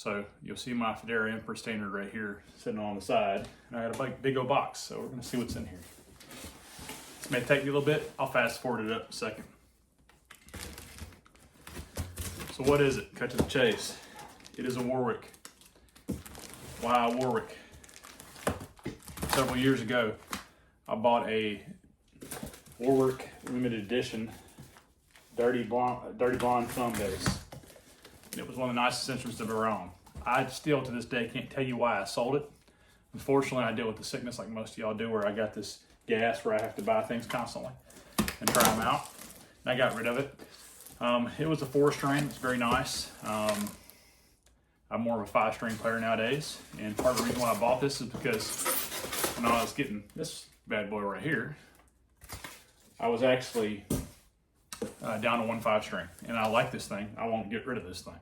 So you'll see my Federa Empress standard right here sitting on the side. And I got a big old box, so we're gonna see what's in here. This may take me a little bit. I'll fast forward it up a second. So what is it? Cut to the chase. It is a Warwick. Why Warwick? Several years ago, I bought a Warwick limited edition dirty blonde thumb bass. And it was one of the nicest instruments I've ever owned. I still, to this day, can't tell you why I sold it. Unfortunately, I deal with the sickness like most of y'all do, where I got this gas where I have to buy things constantly and try them out. And I got rid of it. It was a 4-string. It's very nice. I'm more of a 5-string player nowadays. And part of the reason why I bought this is because when I was getting this bad boy right here, I was actually down to 1 5-string, and I like this thing. I won't get rid of this thing,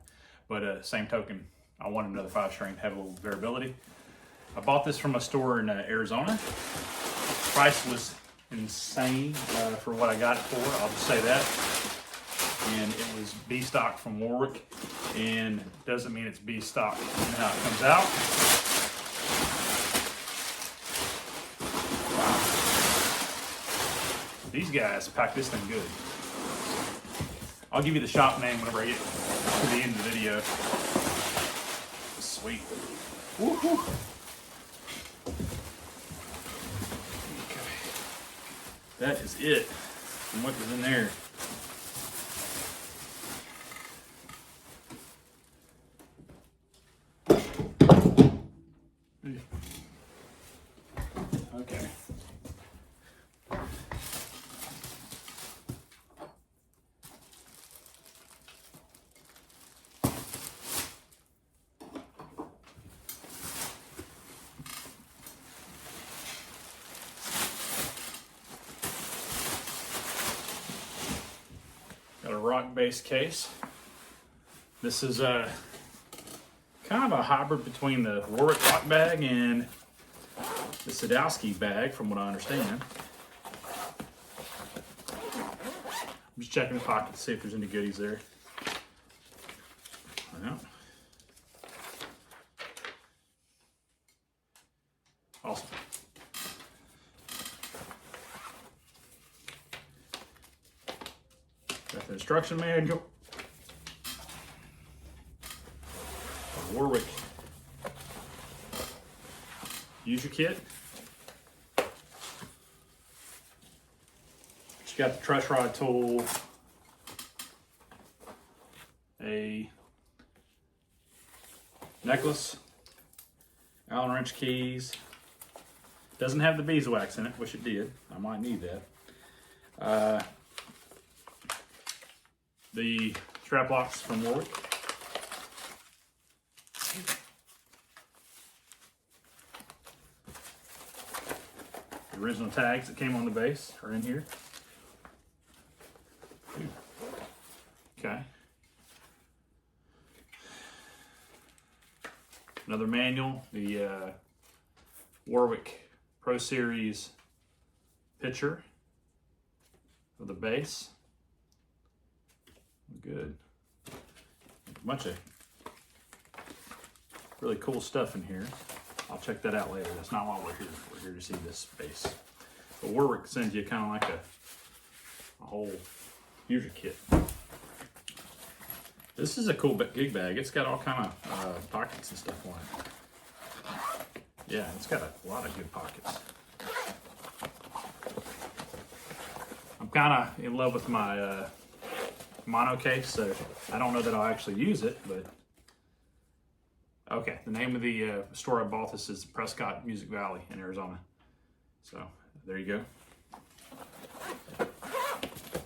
but same token, I wanted another 5-string to have a little variability. I bought this from a store in Arizona. The price was insane for what I got it for. I'll just say that. And it was B stock from Warwick, and doesn't mean it's B stock in how it comes out. Wow. These guys pack this thing good. I'll give you the shop name whenever I get to the end of the video. Sweet. Woo-hoo. Okay. That is it from what was in there. Okay. Got a rock bass case. This is a kind of a hybrid between the Warwick rock bag and the Sadowski bag, from what I understand. I'm just checking the pocket to see if there's any goodies there. No. Awesome. Got the instruction manual. A Warwick user kit. It's got the truss rod tool, a necklace, Allen wrench keys. Doesn't have the beeswax in it, wish it did. I might need that. The strap locks from Warwick. The original tags that came on the bass are in here. Okay. Another manual, the Warwick Pro Series picture of the bass. Good. A bunch of really cool stuff in here. I'll check that out later. That's not why we're here. We're here to see this bass. But Warwick sends you kind of like a whole user kit. This is a cool gig bag. It's got all kind of pockets and stuff on it. Yeah, it's got a lot of good pockets. I'm kind of in love with my mono case, so I don't know that I'll actually use it, but okay. The name of the store I bought this is Prescott Music Valley in Arizona. So there you go.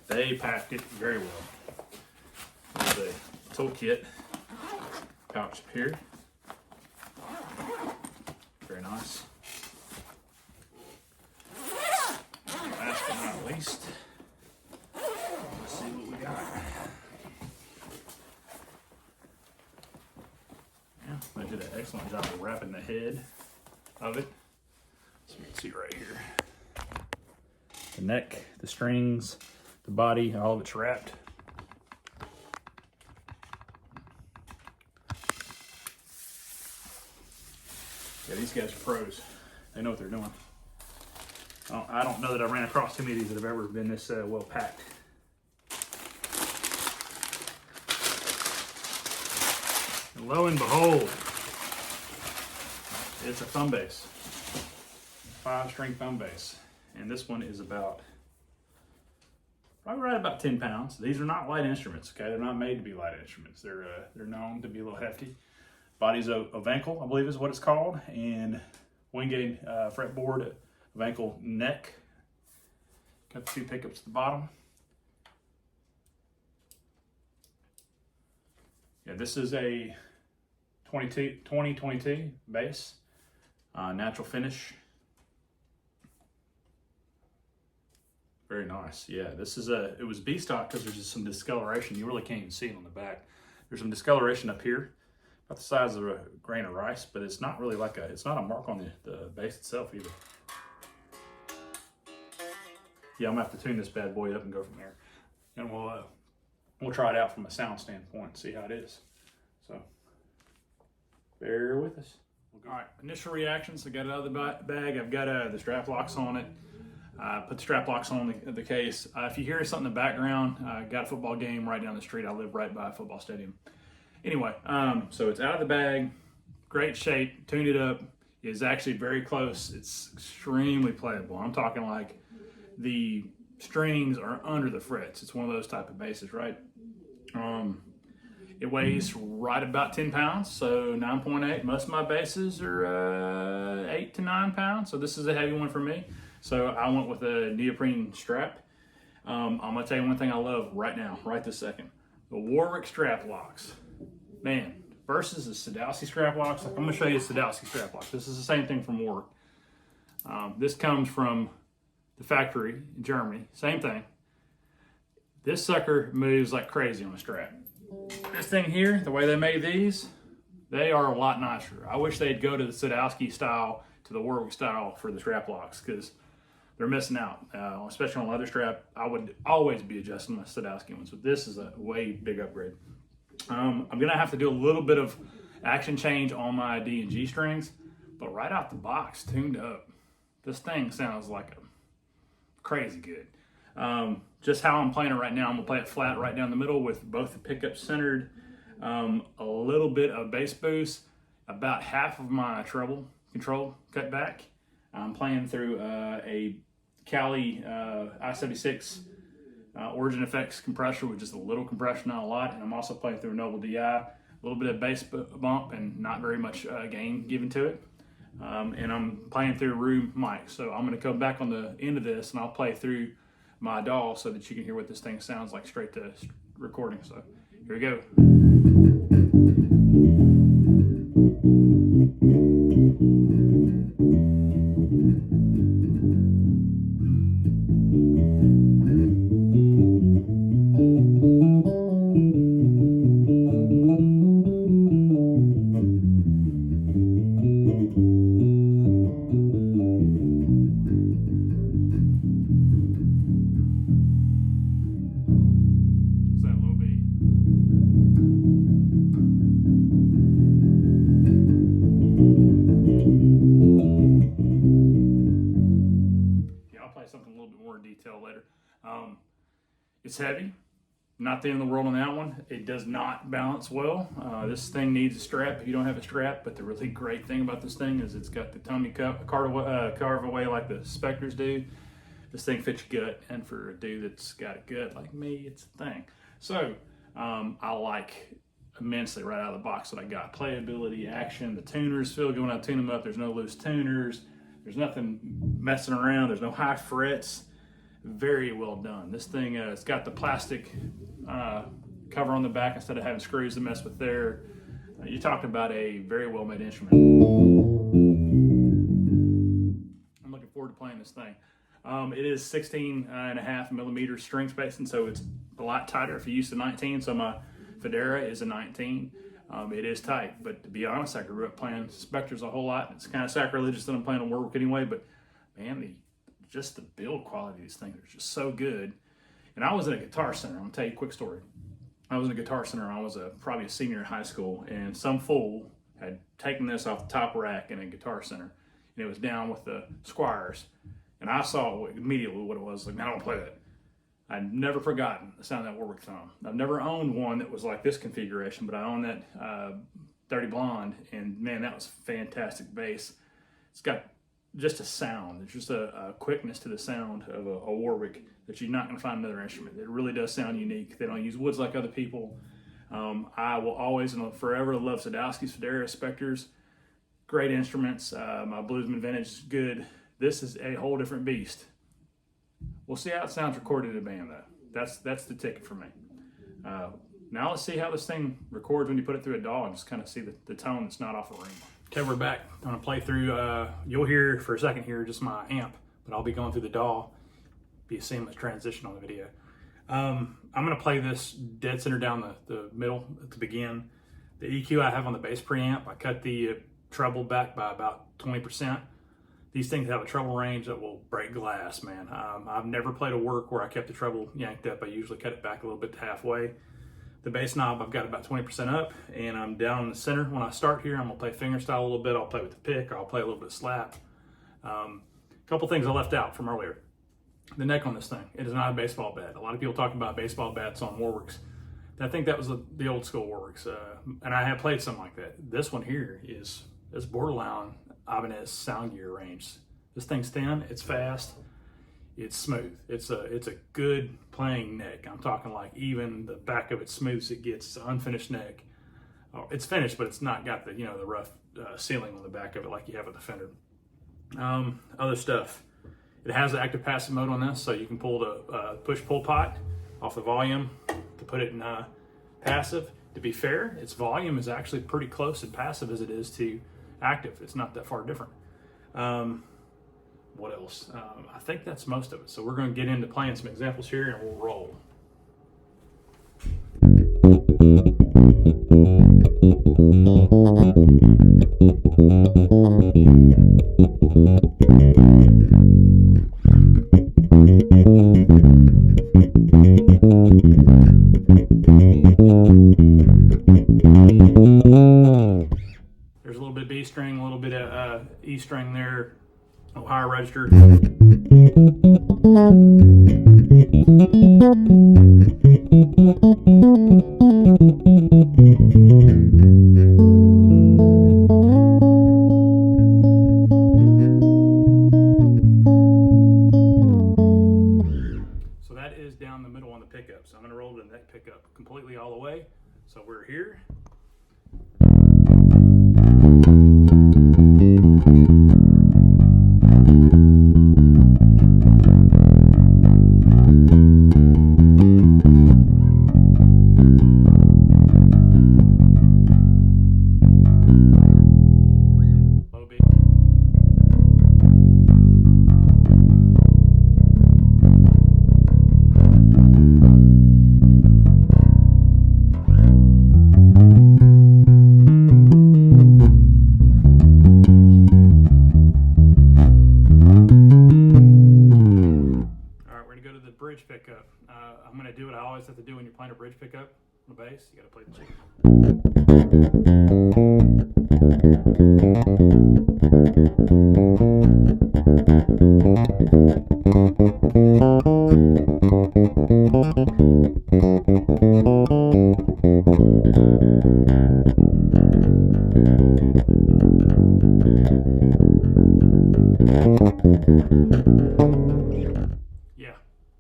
They packed it very well. There's a toolkit pouch up here. Very nice. Last but not least, let's see what we got. Yeah, they did an excellent job of wrapping the head of it. So you can see right here. The neck, the strings, the body, all of it's wrapped. Yeah, these guys are pros. They know what they're doing. I don't know that I ran across too many of these that have ever been this well packed. And lo and behold, it's a thumb bass. 5-string thumb bass. And this one is probably right about 10 pounds. These are not light instruments, okay? They're not made to be light instruments. They're known to be a little hefty. Body's a ankle, I believe is what it's called, and Wingate fretboard, ankle neck. Got the 2 pickups at the bottom. Yeah, this is a 2022 bass, natural finish. Very nice. Yeah, this is it was B stock because there's just some discoloration. You really can't even see it on the back. There's some discoloration up here, about the size of a grain of rice, but it's not really like it's not a mark on the bass itself either. Yeah, I'm gonna have to tune this bad boy up and go from there. And we'll try it out from a sound standpoint and see how it is. So bear with us. All right, initial reactions. I got it out of the bag. I've got the strap locks on it. Put the strap locks on the case. If you hear something in the background, got a football game right down the street. I live right by a football stadium. Anyway, so it's out of the bag, great shape, tuned it up. It's actually very close. It's extremely playable. I'm talking like the strings are under the frets. It's one of those type of basses, right? It weighs right about 10 pounds, so 9.8. Most of my basses are 8 to 9 pounds, so this is a heavy one for me. So I went with a neoprene strap. I'm gonna tell you one thing I love right now, right this second. The Warwick strap locks. Man, versus the Sadowski strap locks. Like I'm gonna show you a Sadowski strap lock. This is the same thing from Warwick. This comes from the factory in Germany, same thing. This sucker moves like crazy on a strap. This thing here, the way they made these, they are a lot nicer. I wish they'd go to the Sadowski style, to the Warwick style for the strap locks, because they're missing out, especially on leather strap. I would always be adjusting my Sadowski ones, but this is a way big upgrade. I'm gonna have to do a little bit of action change on my D and G strings, but right out the box, tuned up, this thing sounds like a crazy good. Just how I'm playing it right now, I'm gonna play it flat right down the middle with both the pickups centered, a little bit of bass boost, about half of my treble control cut back. I'm playing through a Cali I-76 Origin Effects compressor with just a little compression, not a lot. And I'm also playing through a Noble DI, a little bit of bass bump and not very much gain given to it. And I'm playing through a room mic. So I'm gonna come back on the end of this and I'll play through my DAW so that you can hear what this thing sounds like straight to recording. So here we go. Something a little bit more detail later. It's heavy, not the end of the world on that one. It does not balance well. This thing needs a strap if you don't have a strap, but the really great thing about this thing is it's got the tummy carve away like the Spectres do. This thing fits your gut, and for a dude that's got a gut like me, it's a thing. So I like immensely right out of the box what I got. Playability, action, the tuners feel good when I tune them up. There's no loose tuners. There's nothing messing around. There's no high frets. Very well done. This thing, it's got the plastic cover on the back instead of having screws to mess with there. You talked about a very well made instrument. I'm looking forward to playing this thing. It is 16.5 millimeter string spacing, so it's a lot tighter if you use the 19. So my Federa is a 19. It is tight, but to be honest, I grew up playing Spectres a whole lot. It's kind of sacrilegious that I'm playing on Warwick anyway, but man, just the build quality of these things are just so good. And I was in a guitar center. I'm gonna tell you a quick story. I was in a guitar center. I was probably a senior in high school, and some fool I'd taken this off the top rack in a Guitar Center, and it was down with the Squires. And I saw immediately what it was. Like, I don't play that. I'd never forgotten the sound of that Warwick thumb. I've never owned one that was like this configuration, but I own that 30 Blonde, and man, that was fantastic bass. It's got just a sound. There's just a quickness to the sound of a Warwick that you're not going to find another instrument. It really does sound unique. They don't use woods like other people. I will always and forever love Sadowski's, Federa, Spectors. Great instruments. My Bluesman Vintage is good. This is a whole different beast. We'll see how it sounds recorded in a band, though. That's the ticket for me. Now let's see how this thing records when you put it through a DAW and just kind of see the tone that's not off a ring. Okay, we're back. I'm gonna play through, you'll hear for a second here just my amp, but I'll be going through the DAW. Be a seamless transition on the video. I'm gonna play this dead center down the middle to begin. The EQ I have on the bass preamp, I cut the treble back by about 20%. These things have a treble range that will break glass, man. I've never played a work where I kept the treble yanked up. I usually cut it back a little bit to halfway. The bass knob, I've got about 20% up, and I'm down in the center. When I start here, I'm gonna play fingerstyle a little bit. I'll play with the pick, or I'll play a little bit of slap. A couple things I left out from earlier. The neck on this thing, it is not a baseball bat. A lot of people talk about baseball bats on Warwicks. I think that was the old school Warwicks, and I have played something like that. This one here is borderline Ibanez sound gear range. This thing's thin, it's fast, it's smooth. It's a good playing neck. I'm talking like even the back of it's smooth as it gets. It's an unfinished neck. Oh, it's finished, but it's not got the the rough sealing on the back of it like you have with the Fender. Other stuff. It has the active passive mode on this, so you can pull the push-pull pot off the volume to put it in passive. To be fair, its volume is actually pretty close in passive as it is to active. It's not that far different. What else? I think that's most of it. So we're going to get into playing some examples here and we'll roll. There's a little bit of B string, a little bit of E string there, a higher register. So that is down the middle on the pickup. So I'm going to roll the neck pickup completely all the way. So we're here. Bridge pickup. I'm going to do what I always have to do when you're playing a bridge pickup on the bass. You got to play the chicken.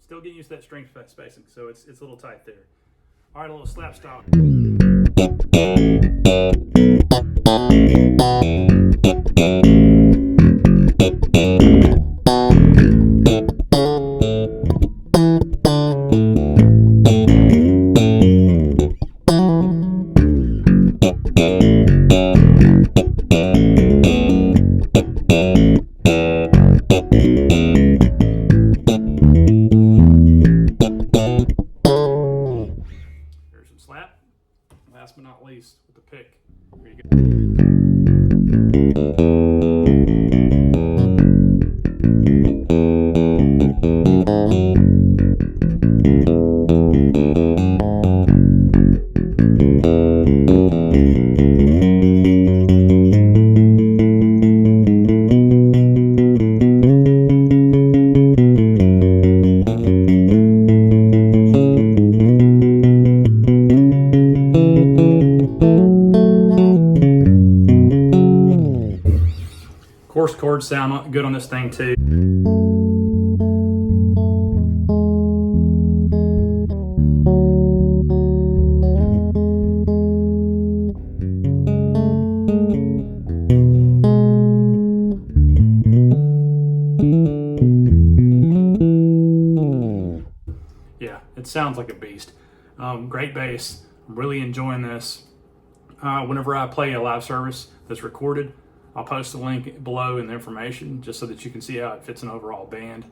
Still getting used to that string spacing, so it's a little tight there. All right, a little slap style. Last but not least, with the pick. Here you go. Course chords sound good on this thing too. Yeah, it sounds like a beast. Great bass. I'm really enjoying this. Whenever I play a live service that's recorded, I'll post a link below in the information just so that you can see how it fits an overall band.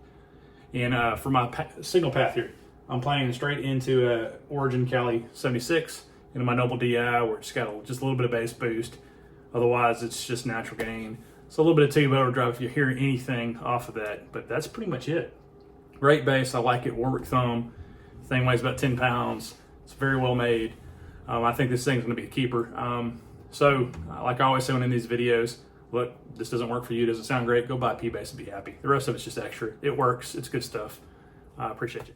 And for my signal path here, I'm playing straight into a Origin Cali 76 into my Noble DI, where it's got just a little bit of bass boost. Otherwise, it's just natural gain. So a little bit of tube overdrive if you're hearing anything off of that, but that's pretty much it. Great bass, I like it. Warwick thumb. Thing weighs about 10 pounds. It's very well made. I think this thing's gonna be a keeper. So like I always say when in these videos, look, this doesn't work for you, doesn't sound great, go buy a P-Bass and be happy. The rest of it's just extra. It works, it's good stuff. I appreciate you.